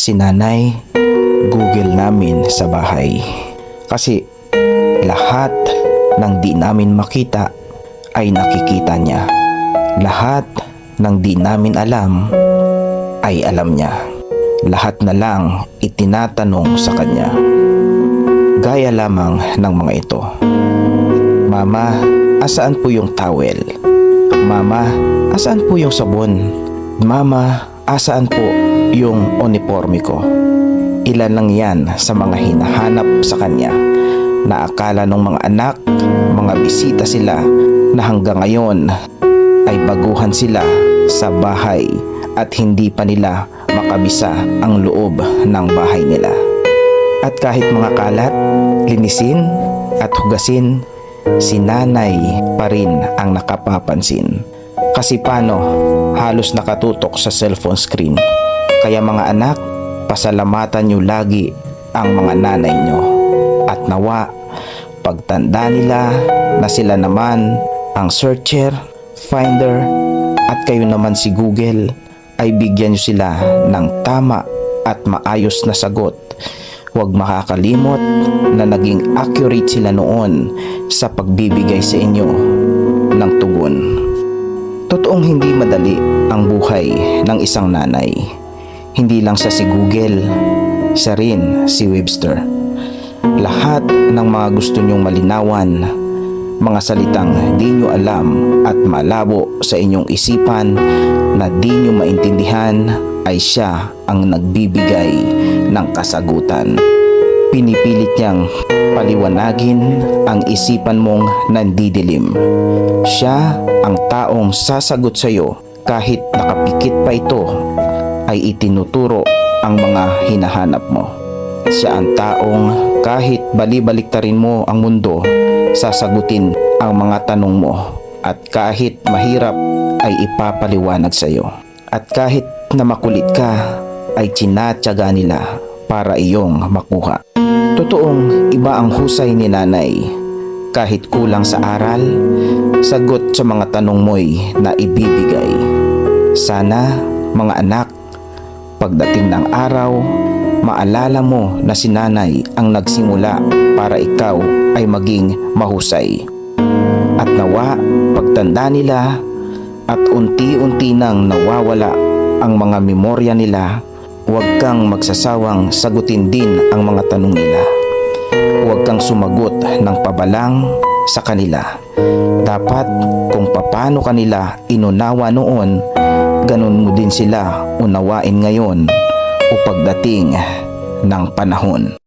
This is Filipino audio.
si nanay, Google namin sa bahay. Kasi lahat ng di namin makita ay nakikita niya. Lahat ng di namin alam ay alam niya. Lahat na lang itinatanong sa kanya. Gaya lamang ng mga ito. Mama, asaan po yung towel? Mama, asaan po yung sabon? Mama, asaan po yung uniforme ko? Ilan lang yan sa mga hinahanap sa kanya na akala ng mga anak, mga bisita sila na hanggang ngayon ay baguhan sila sa bahay at hindi pa nila makabisa ang loob ng bahay nila. At kahit mga kalat, linisin at hugasin, si nanay pa rin ang nakapapansin. Kasi paano, halos nakatutok sa cellphone screen. Kaya mga anak, pasalamatan nyo lagi ang mga nanay nyo. At nawa, pagtanda nila na sila naman ang searcher, finder, at kayo naman si Google, ay bigyan nyo sila ng tama at maayos na sagot. Huwag makakalimot na naging accurate sila noon sa pagbibigay sa inyo ng tugon. Totoong hindi madali ang buhay ng isang nanay. Hindi lang siya si Google, siya rin si Webster. Lahat ng mga gusto nyong malinawan, mga salitang di nyo alam at malabo sa inyong isipan na di nyo maintindihan, ay siya ang nagbibigay ng kasagutan. Pinipilit niyang paliwanagin ang isipan mong nandidilim. Siya ang taong sasagot sa iyo kahit nakapikit pa ito, ay itinuturo ang mga hinahanap mo. Siya ang taong kahit balibaliktarin mo ang mundo, sasagutin ang mga tanong mo, at kahit mahirap ay ipapaliwanag sa iyo. At kahit na makulit ka, ay tinatyaga nila para iyong makuha. Totoong iba ang husay ni nanay. Kahit kulang sa aral, sagot sa mga tanong mo'y na ibibigay. Sana mga anak, pagdating ng araw, maalala mo na si nanay ang nagsimula para ikaw ay maging mahusay. At nawa, pagtanda nila at unti-unti nang nawawala ang mga memorya nila, huwag kang magsasawang sagutin din ang mga tanong nila. Huwag kang sumagot ng pabalang sa kanila. Dapat kung paano kanila inunawa noon, ganun mo din sila unawain ngayon o pagdating ng panahon.